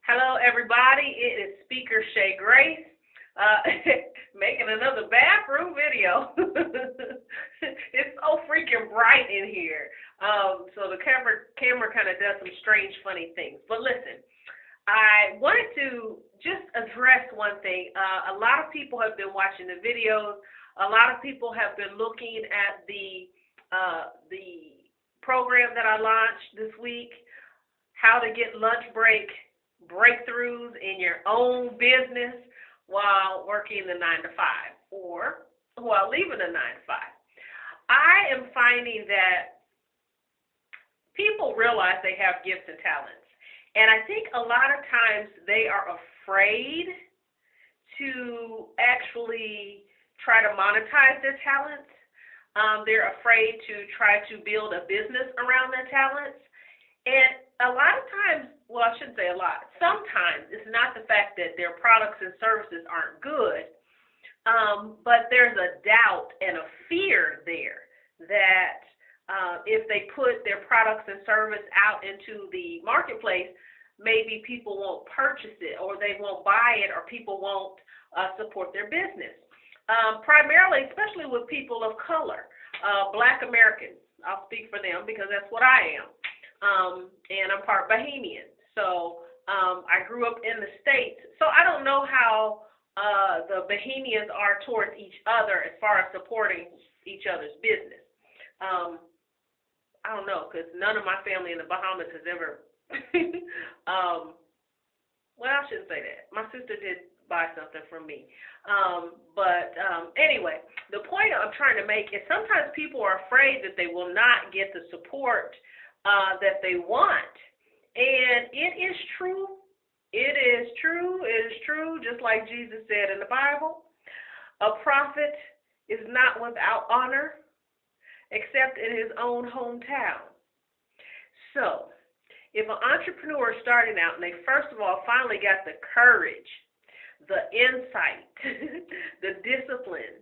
Hello, everybody. It is Speaker Shay Grace making another bathroom video. It's so freaking bright in here. So the camera kind of does some strange, funny things. But listen, I wanted to just address one thing. A lot of people have been watching the videos. A lot of people have been looking at the program that I launched this week, how to get lunch break breakthroughs in your own business while working the 9 to 5 or while leaving the 9 to 5. I am finding that people realize they have gifts and talents, and I think a lot of times they are afraid to actually try to monetize their talents. They're afraid to try to build a business around their talents. And a lot of times, well, I shouldn't say a lot, sometimes it's not the fact that their products and services aren't good, but there's a doubt and a fear there that if they put their products and service out into the marketplace, maybe people won't purchase it or they won't buy it or people won't support their business. Primarily, especially with people of color, Black Americans. I'll speak for them because that's what I am. And I'm part Bahamian. So I grew up in the States. So I don't know how the Bahamians are towards each other as far as supporting each other's business. I don't know, because none of my family in the Bahamas has ever, well, I shouldn't say that. My sister did buy something from me. Anyway, the point I'm trying to make is sometimes people are afraid that they will not get the support that they want. And it is true. It is true. It is true, just like Jesus said in the Bible. A prophet is not without honor except in his own hometown. So, if an entrepreneur is starting out and they first of all finally got the courage, the insight, the discipline,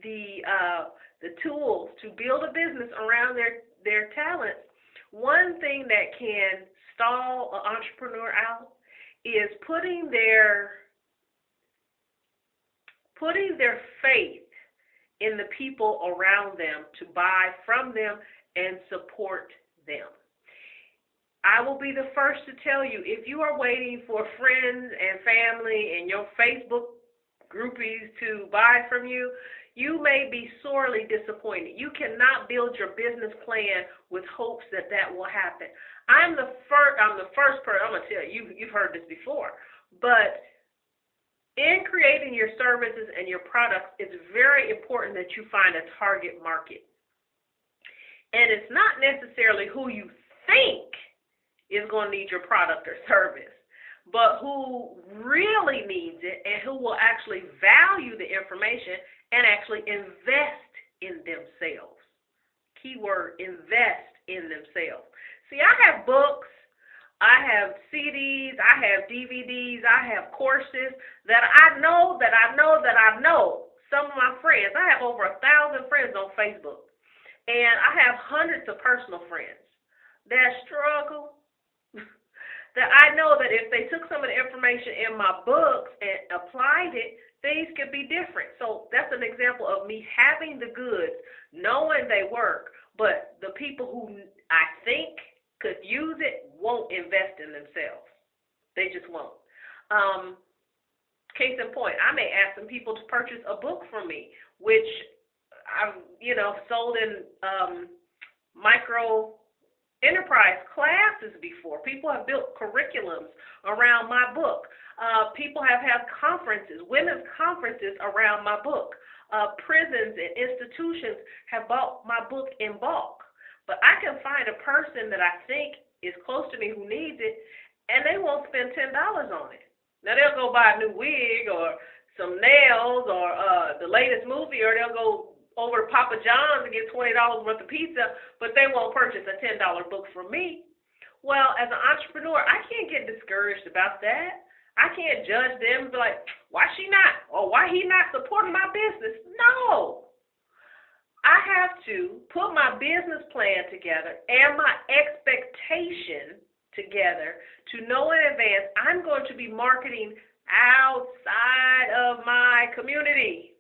the tools to build a business around their talents, one thing that can stall an entrepreneur out is putting their faith in the people around them to buy from them and support them. I will be the first to tell you, if you are waiting for friends and family and your Facebook groupies to buy from you, you may be sorely disappointed. You cannot build your business plan with hopes that that will happen. I'm the first person, I'm going to tell you, you've heard this before, but in creating your services and your products, it's very important that you find a target market. And it's not necessarily who you think is going to need your product or service, but who really needs it and who will actually value the information and actually invest in themselves. Keyword, invest in themselves. See, I have books, I have CDs, I have DVDs, I have courses that I know. Some of my friends, I have over 1,000 friends on Facebook, and I have hundreds of personal friends that struggle, that I know that if they took some of the information in my books and applied it, things could be different. So that's an example of me having the goods, knowing they work, but the people who I think could use it won't invest in themselves. They just won't. Case in point, I may ask some people to purchase a book from me, which I've, sold in micro enterprise classes before. People have built curriculums around my book. People have had conferences, women's conferences around my book. Prisons and institutions have bought my book in bulk. But I can find a person that I think is close to me who needs it, and they won't spend $10 on it. Now, they'll go buy a new wig or some nails or the latest movie, or they'll go over to Papa John's and get $20 worth of pizza, but they won't purchase a $10 book from me. Well, as an entrepreneur, I can't get discouraged about that. I can't judge them and be like, why she not? Or why he not supporting my business? No. I have to put my business plan together and my expectation together to know in advance I'm going to be marketing outside of my community,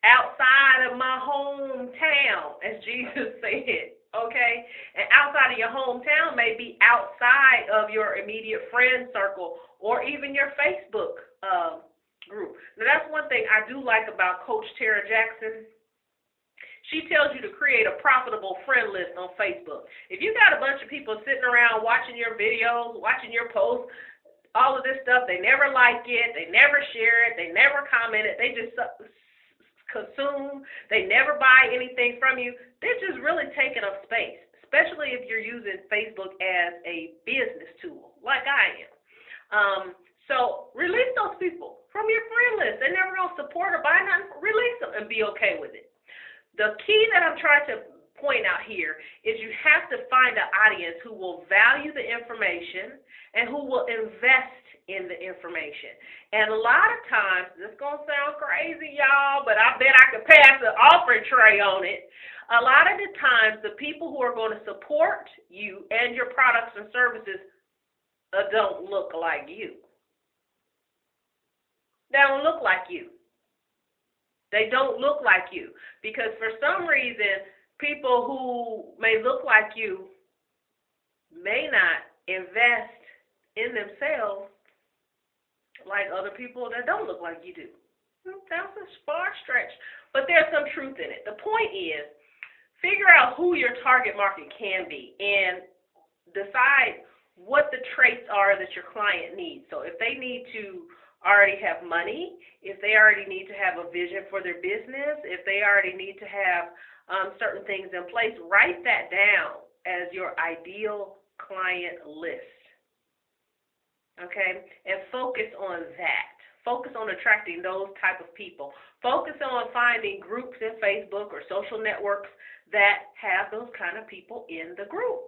outside of my hometown, as Jesus said, okay? And outside of your hometown may be outside of your immediate friend circle or even your Facebook group. Now, that's one thing I do like about Coach Tara Jackson. She tells you to create a profitable friend list on Facebook. If you got a bunch of people sitting around watching your videos, watching your posts, all of this stuff, they never like it, they never share it, they never comment it, they just consume, they never buy anything from you, they're just really taking up space, especially if you're using Facebook as a business tool, like I am. So release those people from your friend list. They're never going to support or buy nothing. Release them and be okay with it. The key that I'm trying to point out here is you have to find an audience who will value the information and who will invest in the information. And a lot of times, this is going to sound crazy, y'all, but I bet I could pass an offering tray on it. A lot of the times, the people who are going to support you and your products and services don't look like you. They don't look like you. They don't look like you because for some reason, people who may look like you may not invest in themselves like other people that don't look like you do. That's a far stretch, but there's some truth in it. The point is, figure out who your target market can be and decide what the traits are that your client needs. So if they need to already have money, if they already need to have a vision for their business, if they already need to have certain things in place, write that down as your ideal client list, okay? And focus on that. Focus on attracting those type of people. Focus on finding groups in Facebook or social networks that have those kind of people in the group.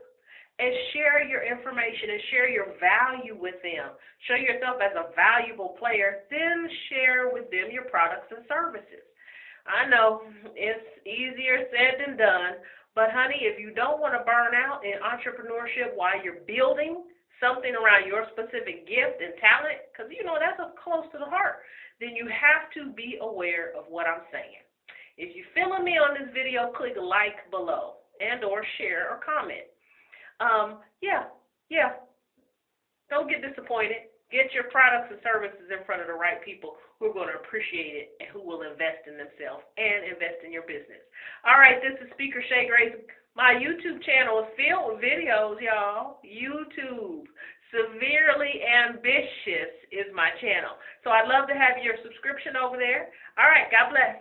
And share your information and share your value with them. Show yourself as a valuable player, then share with them your products and services. I know it's easier said than done, but honey, if you don't want to burn out in entrepreneurship while you're building something around your specific gift and talent, because you know that's up close to the heart, then you have to be aware of what I'm saying. If you're feeling me on this video, click like below and or share or comment. Don't get disappointed. Get your products and services in front of the right people who are going to appreciate it and who will invest in themselves and invest in your business. All right, this is Speaker Shay Grace. My YouTube channel is filled with videos, y'all. YouTube. Severely Ambitious is my channel. So I'd love to have your subscription over there. All right, God bless.